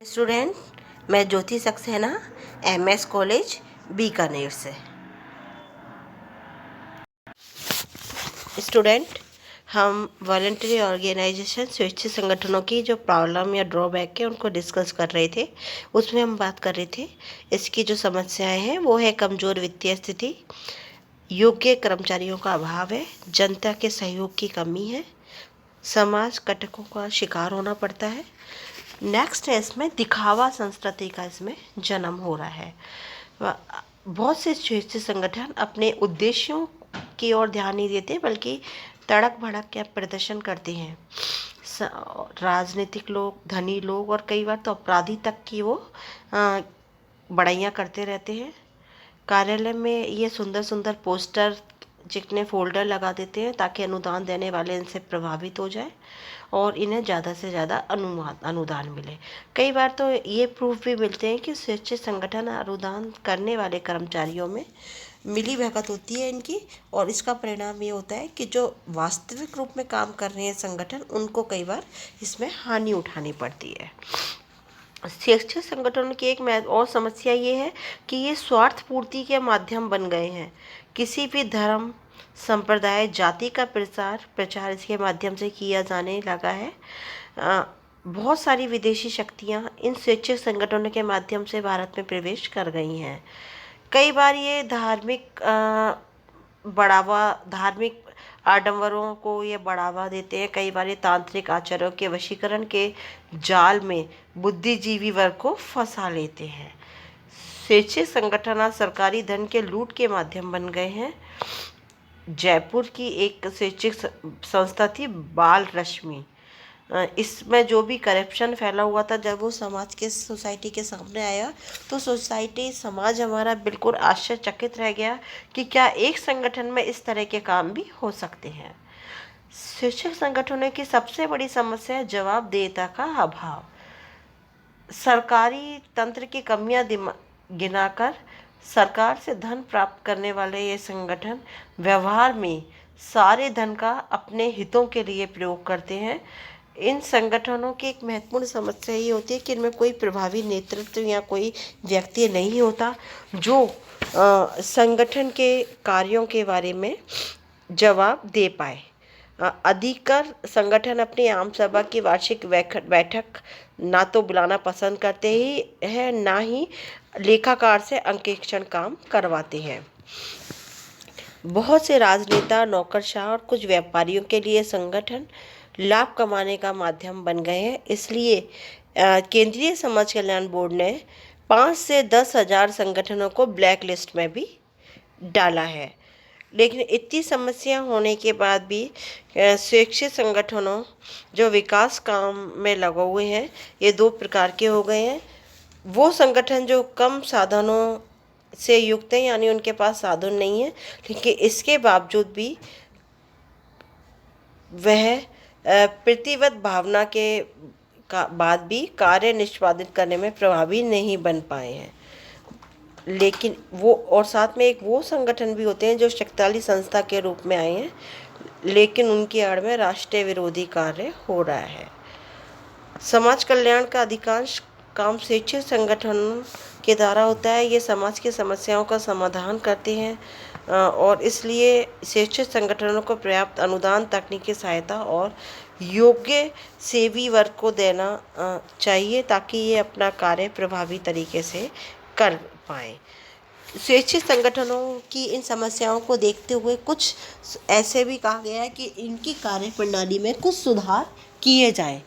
Student, मैं ज्योति Saxena MS college Bikaner से। Student, हम वॉलंटरी ऑर्गेनाइजेशन स्वेच्छा संगठनों की जो प्रॉब्लम या ड्रॉबैक है उनको डिस्कस कर रहे थे। उसमें हम बात कर रहे थे इसकी जो समस्याएं हैं वो है कमज़ोर वित्तीय स्थिति, योग्य कर्मचारियों का अभाव है, जनता के सहयोग की कमी है, समाज कटकों का शिकार होना पड़ता है। नेक्स्ट है इसमें दिखावा संस्कृति का इसमें जन्म हो रहा है। बहुत से स्वेच्छा संगठन अपने उद्देश्यों की ओर ध्यान नहीं देते बल्कि तड़क भड़क के प्रदर्शन करते हैं। राजनीतिक लोग, धनी लोग और कई बार तो अपराधी तक की वो बड़ाइयाँ करते रहते हैं। कार्यालय में ये सुंदर सुंदर पोस्टर चिकने फोल्डर लगा देते हैं ताकि अनुदान देने वाले इनसे प्रभावित हो जाए और इन्हें ज़्यादा से ज़्यादा अनुदान मिले। कई बार तो ये प्रूफ भी मिलते हैं कि स्वेच्छा संगठन अनुदान करने वाले कर्मचारियों में मिली भगत होती है इनकी, और इसका परिणाम ये होता है कि जो वास्तविक रूप में काम कर रहे हैं संगठन, उनको कई बार इसमें हानि उठानी पड़ती है। स्वेच्छा संगठनों की एक और समस्या ये है कि ये स्वार्थ पूर्ति के माध्यम बन गए हैं। किसी भी धर्म, संप्रदाय, जाति का प्रचार इसके माध्यम से किया जाने लगा है। बहुत सारी विदेशी शक्तियां इन स्वेच्छा संगठनों के माध्यम से भारत में प्रवेश कर गई हैं। कई बार ये धार्मिक आडंबरों को ये बढ़ावा देते हैं। कई बार ये तांत्रिक आचार्यों के वशीकरण के जाल में बुद्धिजीवी वर्ग को फंसा लेते हैं। स्वेच्छा संगठन सरकारी धन के लूट के माध्यम बन गए हैं। जयपुर की एक स्वैच्छिक संस्था थी बाल रश्मि। इसमें जो भी करप्शन फैला हुआ था, जब वो सोसाइटी के सामने आया तो समाज हमारा बिल्कुल आश्चर्यचकित रह गया कि क्या एक संगठन में इस तरह के काम भी हो सकते हैं। स्वेच्छा संगठनों की सबसे बड़ी समस्या है जवाबदेहिता का अभाव। सरकारी तंत्र की कमियां गिनाकर सरकार से धन प्राप्त करने वाले ये संगठन व्यवहार में सारे धन का अपने हितों के लिए प्रयोग करते हैं। इन संगठनों की एक महत्वपूर्ण समस्या ये होती है कि इनमें कोई प्रभावी नेतृत्व या कोई व्यक्ति नहीं होता जो संगठन के कार्यों के बारे में जवाब दे पाए। अधिकतर संगठन अपनी आम सभा की वार्षिक बैठक ना तो बुलाना पसंद करते ही है, ना ही लेखाकार से अंकेक्षण काम करवाते हैं। बहुत से राजनेता, नौकरशाह और कुछ व्यापारियों के लिए संगठन लाभ कमाने का माध्यम बन गए हैं। इसलिए केंद्रीय समाज कल्याण बोर्ड ने 5 से 10 हज़ार संगठनों को ब्लैक लिस्ट में भी डाला है। लेकिन इतनी समस्या होने के बाद भी स्वेच्छा संगठनों जो विकास काम में लगे हुए हैं, ये 2 प्रकार के हो गए हैं। वो संगठन जो कम साधनों से युक्त हैं, यानी उनके पास साधन नहीं है, लेकिन इसके बावजूद भी वह प्रतिबद्ध भावना के बाद भी कार्य निष्पादित करने में प्रभावी नहीं बन पाए हैं। लेकिन वो और साथ में एक वो संगठन भी होते हैं जो शक्तिशाली संस्था के रूप में आए हैं, लेकिन उनकी आड़ में राष्ट्रीय विरोधी कार्य हो रहा है। समाज कल्याण का अधिकांश काम स्वेच्छा संगठनों के द्वारा होता है। ये समाज की समस्याओं का समाधान करते हैं और इसलिए स्वेच्छा संगठनों को पर्याप्त अनुदान, तकनीकी सहायता और योग्य सेवी वर्ग को देना चाहिए ताकि ये अपना कार्य प्रभावी तरीके से कर पाएँ। स्वेच्छा संगठनों की इन समस्याओं को देखते हुए कुछ ऐसे भी कहा गया है कि इनकी कार्य प्रणाली में कुछ सुधार किए जाएं।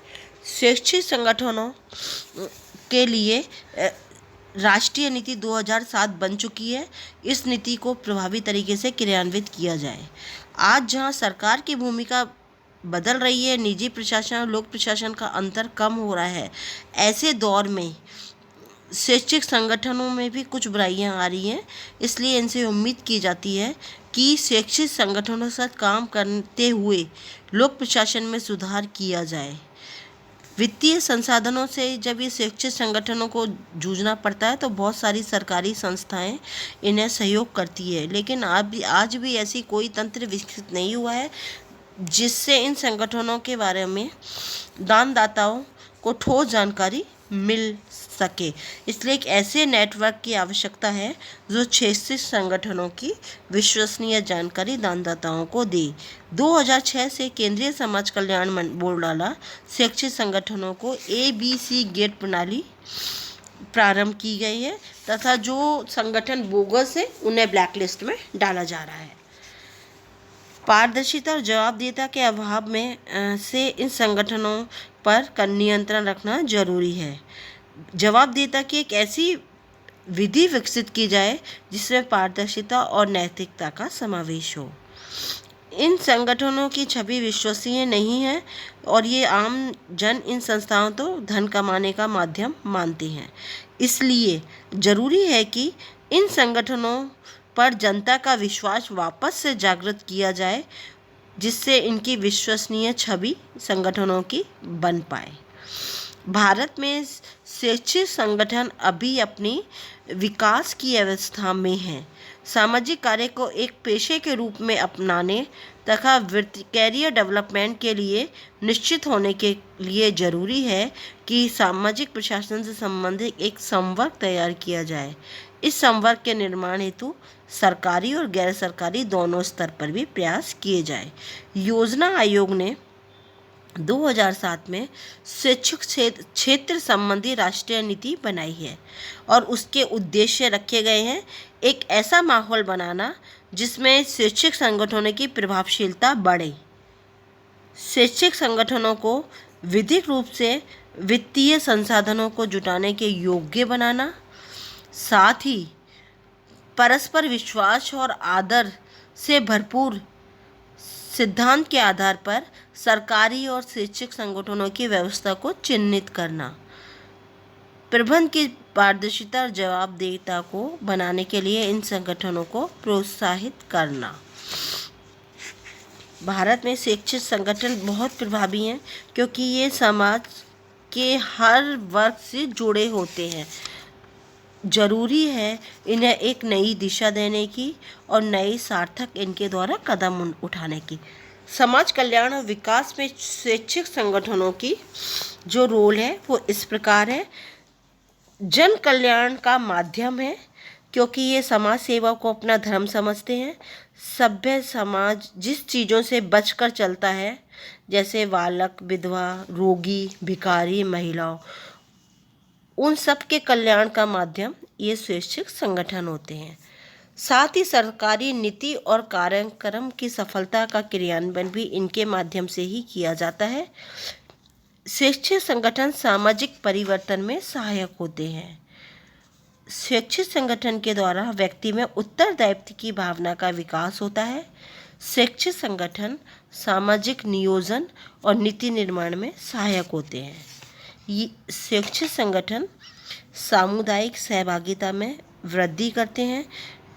स्वेच्छा संगठनों के लिए राष्ट्रीय नीति 2007 बन चुकी है। इस नीति को प्रभावी तरीके से क्रियान्वित किया जाए। आज जहां सरकार की भूमिका बदल रही है, निजी प्रशासन और लोक प्रशासन का अंतर कम हो रहा है, ऐसे दौर में स्वैच्छिक संगठनों में भी कुछ बुराइयां आ रही हैं। इसलिए इनसे उम्मीद की जाती है कि स्वैच्छिक संगठनों के साथ काम करते हुए लोक प्रशासन में सुधार किया जाए। वित्तीय संसाधनों से जब ये स्वैच्छिक संगठनों को जूझना पड़ता है तो बहुत सारी सरकारी संस्थाएं इन्हें सहयोग करती है, लेकिन आज भी ऐसी कोई तंत्र विकसित नहीं हुआ है जिससे इन संगठनों के बारे में दानदाताओं को ठोस जानकारी मिल सके। इसलिए एक ऐसे नेटवर्क की आवश्यकता है जो शैक्षिक संगठनों की विश्वसनीय जानकारी दानदाताओं को दे। 2006 से केंद्रीय समाज कल्याण बोर्ड द्वारा शैक्षिक संगठनों को ABC गेट प्रणाली प्रारंभ की गई है तथा जो संगठन बोगस है उन्हें ब्लैकलिस्ट में डाला जा रहा है। पारदर्शिता और जवाबदेहिता के अभाव में से इन संगठनों पर नियंत्रण रखना जरूरी है। जवाबदेहिता की एक ऐसी विधि विकसित की जाए जिसमें पारदर्शिता और नैतिकता का समावेश हो। इन संगठनों की छवि विश्वसनीय नहीं है और ये आम जन इन संस्थाओं तो धन कमाने का माध्यम मानते हैं। इसलिए जरूरी है कि इन संगठनों पर जनता का विश्वास वापस से जागृत किया जाए जिससे इनकी विश्वसनीय छवि संगठनों की बन पाए। भारत में शैक्षिक संगठन अभी अपनी विकास की अवस्था में हैं। सामाजिक कार्य को एक पेशे के रूप में अपनाने तथा कैरियर डेवलपमेंट के लिए निश्चित होने के लिए जरूरी है कि सामाजिक प्रशासन से संबंधित एक संवर्ग तैयार किया जाए। इस संवर्ग के निर्माण हेतु सरकारी और गैर सरकारी दोनों स्तर पर भी प्रयास किए जाए। योजना आयोग ने 2007 में शैक्षिक क्षेत्र संबंधी राष्ट्रीय नीति बनाई है और उसके उद्देश्य रखे गए हैं एक ऐसा माहौल बनाना जिसमें शैक्षिक संगठनों की प्रभावशीलता बढ़े, शैक्षिक संगठनों को विधिक रूप से वित्तीय संसाधनों को जुटाने के योग्य बनाना, साथ ही परस्पर विश्वास और आदर से भरपूर सिद्धांत के आधार पर सरकारी और शैक्षिक संगठनों की व्यवस्था को चिन्हित करना, प्रबंध की पारदर्शिता और जवाबदेहिता को बनाने के लिए इन संगठनों को प्रोत्साहित करना। भारत में शैक्षिक संगठन बहुत प्रभावी हैं क्योंकि ये समाज के हर वर्ग से जुड़े होते हैं। जरूरी है इन्हें एक नई दिशा देने की और नई सार्थक इनके द्वारा कदम उठाने की। समाज कल्याण और विकास में शैक्षिक संगठनों की जो रोल है वो इस प्रकार है। जन कल्याण का माध्यम है क्योंकि ये समाज सेवा को अपना धर्म समझते हैं। सभ्य समाज जिस चीज़ों से बचकर चलता है जैसे बालक, विधवा, रोगी, भिखारी, महिलाओं, उन सब के कल्याण का माध्यम ये शैक्षिक संगठन होते हैं। साथ ही सरकारी नीति और कार्यक्रम की सफलता का क्रियान्वयन भी इनके माध्यम से ही किया जाता है। शैक्षिक संगठन सामाजिक परिवर्तन में सहायक होते हैं। शैक्षिक संगठन के द्वारा व्यक्ति में उत्तरदायित्व की भावना का विकास होता है। शैक्षिक संगठन सामाजिक नियोजन और नीति निर्माण में सहायक होते हैं। ये शैक्षिक संगठन सामुदायिक सहभागिता में वृद्धि करते हैं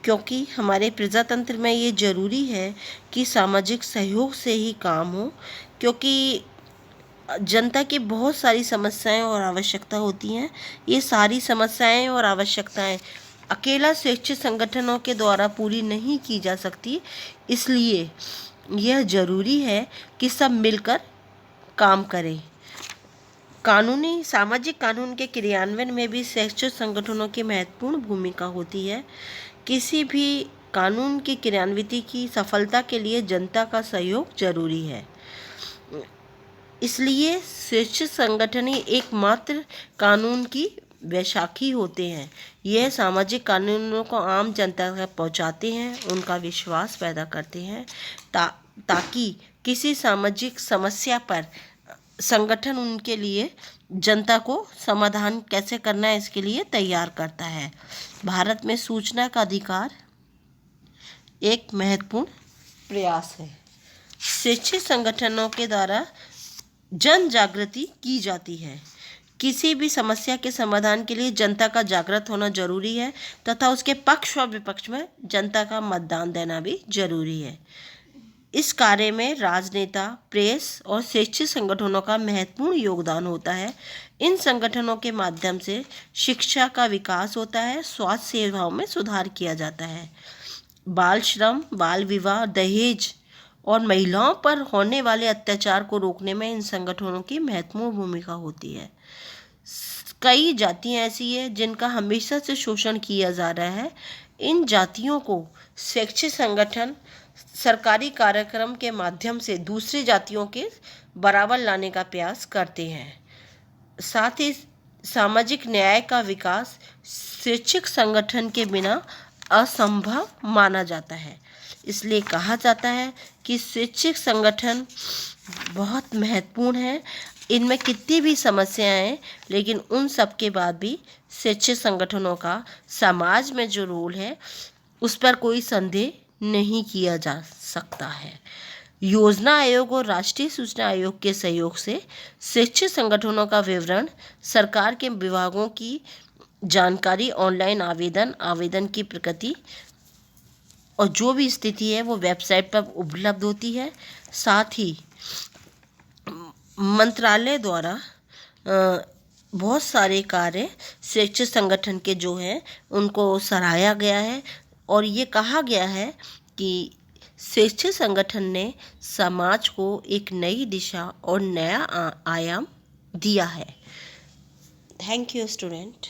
क्योंकि हमारे प्रजातंत्र में ये जरूरी है कि सामाजिक सहयोग से ही काम हो, क्योंकि जनता की बहुत सारी समस्याएं और आवश्यकता होती हैं। ये सारी समस्याएं और आवश्यकताएं अकेला शैक्षिक संगठनों के द्वारा पूरी नहीं की जा सकती। इसलिए यह जरूरी है कि सब मिलकर काम करें। कानूनी सामाजिक कानून के क्रियान्वयन में भी शैक्षिक संगठनों की महत्वपूर्ण भूमिका होती है। किसी भी कानून की क्रियान्विति की सफलता के लिए जनता का सहयोग जरूरी है। इसलिए शैक्षिक संगठन ही एकमात्र कानून की वैशाखी होते हैं। यह सामाजिक कानूनों को आम जनता तक पहुंचाते हैं, उनका विश्वास पैदा करते हैं ताकि किसी सामाजिक समस्या पर संगठन उनके लिए जनता को समाधान कैसे करना है इसके लिए तैयार करता है। भारत में सूचना का अधिकार एक महत्वपूर्ण प्रयास है। शैक्षिक संगठनों के द्वारा जन जागृति की जाती है। किसी भी समस्या के समाधान के लिए जनता का जागृत होना जरूरी है तथा उसके पक्ष और विपक्ष में जनता का मतदान देना भी जरूरी है। इस कार्य में राजनेता, प्रेस और शैक्षिक संगठनों का महत्वपूर्ण योगदान होता है। इन संगठनों के माध्यम से शिक्षा का विकास होता है, स्वास्थ्य सेवाओं में सुधार किया जाता है। बाल श्रम, बाल विवाह, दहेज और महिलाओं पर होने वाले अत्याचार को रोकने में इन संगठनों की महत्वपूर्ण भूमिका होती है। कई जातियां ऐसी है जिनका हमेशा से शोषण किया जा रहा है। इन जातियों को शैक्षिक संगठन सरकारी कार्यक्रम के माध्यम से दूसरी जातियों के बराबर लाने का प्रयास करते हैं। साथ ही सामाजिक न्याय का विकास शैक्षिक संगठन के बिना असंभव माना जाता है। इसलिए कहा जाता है कि शैक्षिक संगठन बहुत महत्वपूर्ण है। इनमें कितनी भी समस्याएं हैं, लेकिन उन सब के बाद भी शैक्षिक संगठनों का समाज में जो रोल है उस पर कोई संदेह नहीं किया जा सकता है। योजना आयोग और राष्ट्रीय सूचना आयोग के सहयोग से शैक्षिक संगठनों का विवरण, सरकार के विभागों की जानकारी, ऑनलाइन आवेदन की प्रगति और जो भी स्थिति है वो वेबसाइट पर उपलब्ध होती है। साथ ही मंत्रालय द्वारा बहुत सारे कार्य शैक्षिक संगठन के जो हैं उनको सराहा गया है और ये कहा गया है कि शैक्षिक संगठन ने समाज को एक नई दिशा और नया आयाम दिया है। Thank you student.